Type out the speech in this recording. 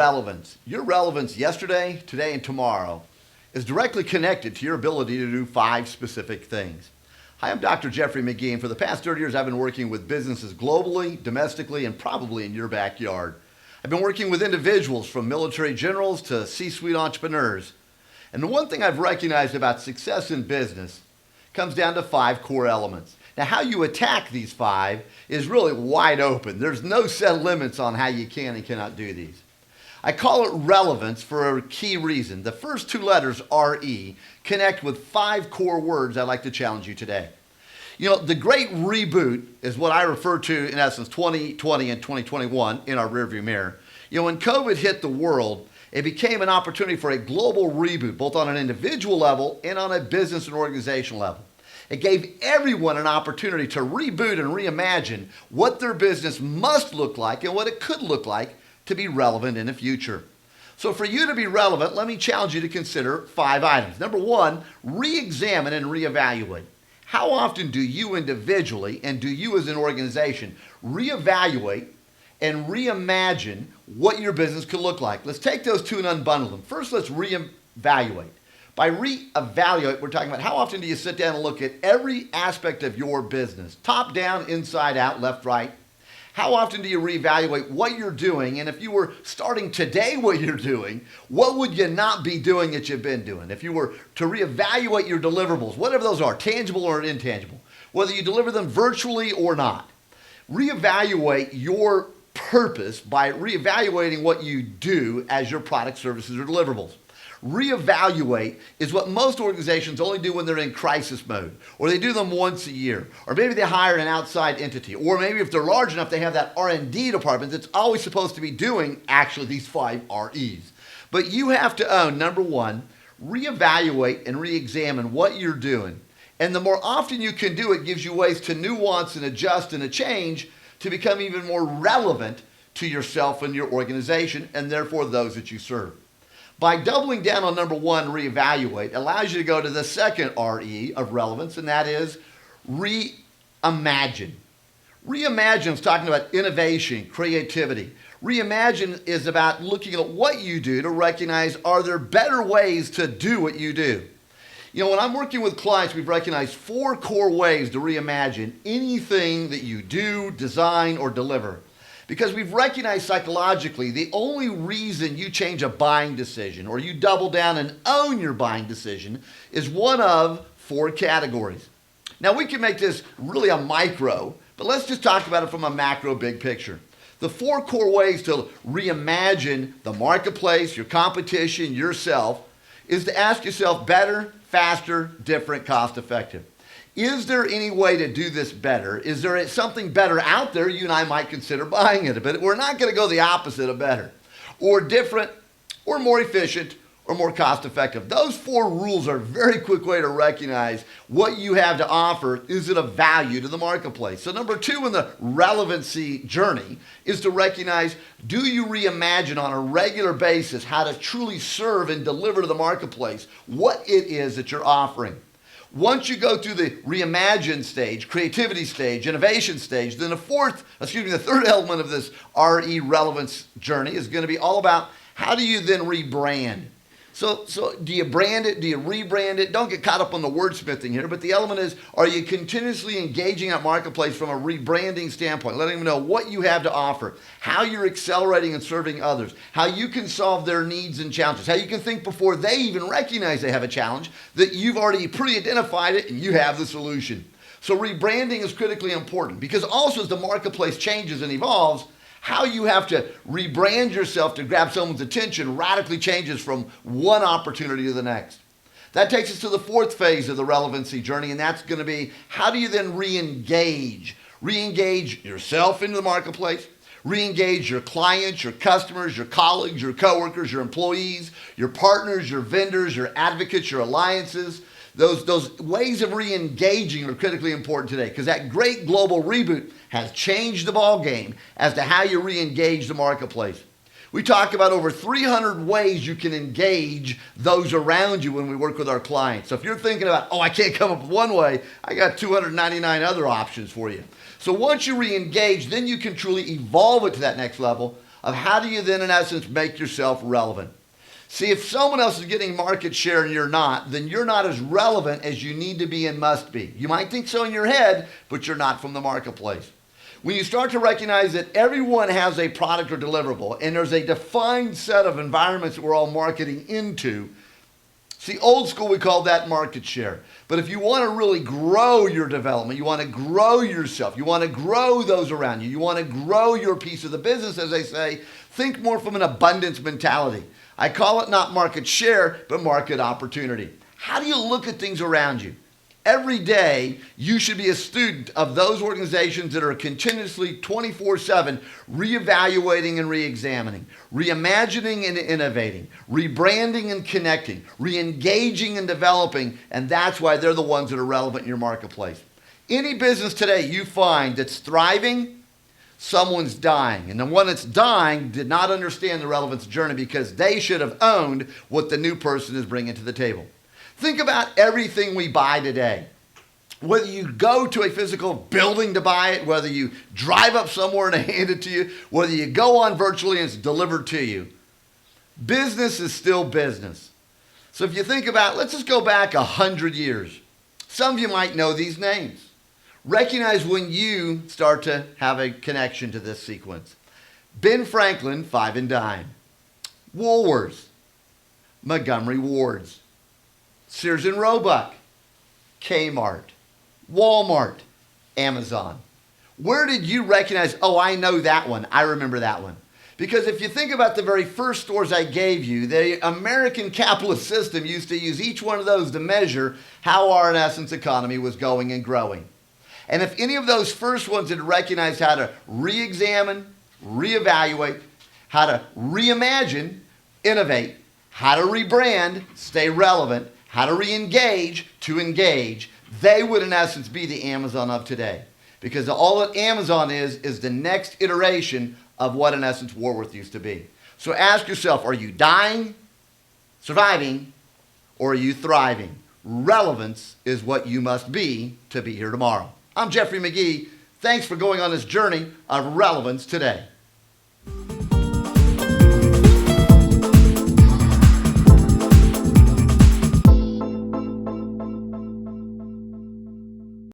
relevance. Your relevance yesterday, today, and tomorrow is directly connected to your ability to do 5 specific things. Hi, I'm Dr. Jeffrey Magee, and for the past 30 years, I've been working with businesses globally, domestically, and probably in your backyard. I've been working with individuals from military generals to C-suite entrepreneurs. And the one thing I've recognized about success in business comes down to 5 core elements. Now, how you attack these 5 is really wide open. There's no set limits on how you can and cannot do these. I call it relevance for a key reason. The first 2 letters, R-E, connect with 5 core words I'd like to challenge you today. You know, the great reboot is what I refer to, in essence, 2020 and 2021 in our rearview mirror. You know, when COVID hit the world, it became an opportunity for a global reboot, both on an individual level and on a business and organizational level. It gave everyone an opportunity to reboot and reimagine what their business must look like and what it could look like to be relevant in the future. So for you to be relevant, let me challenge you to consider 5 items. Number 1, re-examine and reevaluate. How often do you individually and do you as an organization reevaluate and reimagine what your business could look like? Let's take those 2 and unbundle them. First, let's reevaluate. By reevaluate, we're talking about how often do you sit down and look at every aspect of your business, top down, inside out, left, right. How often do you reevaluate what you're doing? And if you were starting today what you're doing, what would you not be doing that you've been doing? If you were to reevaluate your deliverables, whatever those are, tangible or intangible, whether you deliver them virtually or not, reevaluate your purpose by reevaluating what you do as your product, services, or deliverables. Reevaluate is what most organizations only do when they're in crisis mode, or they do them once a year, or maybe they hire an outside entity, or maybe if they're large enough, they have that R&D department that's always supposed to be doing actually these 5 REs. But you have to own, number 1, reevaluate and reexamine what you're doing. And the more often you can do it, gives you ways to nuance and adjust and change to become even more relevant to yourself and your organization, and therefore those that you serve. By doubling down on number 1, reevaluate, allows you to go to the second RE of relevance, and that is reimagine. Reimagine is talking about innovation, creativity. Reimagine is about looking at what you do to recognize, are there better ways to do what you do? You know, when I'm working with clients, we've recognized 4 core ways to reimagine anything that you do, design, or deliver. Because we've recognized psychologically the only reason you change a buying decision or you double down and own your buying decision is one of 4 categories. Now, we can make this really a micro, but let's just talk about it from a macro big picture. The 4 core ways to reimagine the marketplace, your competition, yourself, is to ask yourself better, faster, different, cost-effective. Is there any way to do this better? Is there something better out there? You and I might consider buying it, but we're not going to go the opposite of better, or different, or more efficient, or more cost-effective. Those 4 rules are a very quick way to recognize what you have to offer. Is it of value to the marketplace? So number 2 in the relevancy journey is to recognize, do you reimagine on a regular basis how to truly serve and deliver to the marketplace what it is that you're offering? Once you go through the reimagine stage, creativity stage, innovation stage, then the third element of this RE relevance journey is going to be all about how do you then rebrand? So do you brand it? Do you rebrand it? Don't get caught up on the wordsmithing here, but the element is, are you continuously engaging that marketplace from a rebranding standpoint, letting them know what you have to offer, how you're accelerating and serving others, how you can solve their needs and challenges, how you can think before they even recognize they have a challenge, that you've already pre-identified it and you have the solution. So rebranding is critically important because also as the marketplace changes and evolves, how you have to rebrand yourself to grab someone's attention radically changes from one opportunity to the next. That takes us to the 4th phase of the relevancy journey, and that's going to be, how do you then re-engage? Re-engage yourself into the marketplace, re-engage your clients, your customers, your colleagues, your coworkers, your employees, your partners, your vendors, your advocates, your alliances. Those ways of re-engaging are critically important today because that great global reboot has changed the ball game as to how you re-engage the marketplace. We talk about over 300 ways you can engage those around you when we work with our clients. So if you're thinking about, I can't come up with one way, I got 299 other options for you. So once you re-engage, then you can truly evolve it to that next level of how do you then, in essence, make yourself relevant. See, if someone else is getting market share and you're not, then you're not as relevant as you need to be and must be. You might think so in your head, but you're not from the marketplace. When you start to recognize that everyone has a product or deliverable, and there's a defined set of environments that we're all marketing into, see, old school, we call that market share. But if you want to really grow your development, you want to grow yourself, you want to grow those around you, you want to grow your piece of the business, as they say, think more from an abundance mentality. I call it not market share, but market opportunity. How do you look at things around you? Every day, you should be a student of those organizations that are continuously 24/7 reevaluating and reexamining, reimagining and innovating, rebranding and connecting, reengaging and developing, and that's why they're the ones that are relevant in your marketplace. Any business today you find that's thriving, someone's dying. And the one that's dying did not understand the relevance journey because they should have owned what the new person is bringing to the table. Think about everything we buy today. Whether you go to a physical building to buy it, whether you drive up somewhere and they hand it to you, whether you go on virtually and it's delivered to you, business is still business. So if you think about, let's just go back 100 years. Some of you might know these names. Recognize when you start to have a connection to this sequence. Ben Franklin, 5 and dime. Woolworths, Montgomery Wards. Sears and Roebuck, Kmart, Walmart, Amazon. Where did you recognize, oh, I know that one, I remember that one? Because if you think about the very first stores I gave you, the American capitalist system used to use each one of those to measure how our, in essence, economy was going and growing. And if any of those first ones had recognized how to re-examine, reevaluate, how to reimagine, innovate, how to rebrand, stay relevant, how to re-engage, to engage, they would in essence be the Amazon of today. Because all that Amazon is the next iteration of what in essence Woolworth used to be. So ask yourself, are you dying, surviving, or are you thriving? Relevance is what you must be to be here tomorrow. I'm Jeffrey Magee. Thanks for going on this journey of relevance today.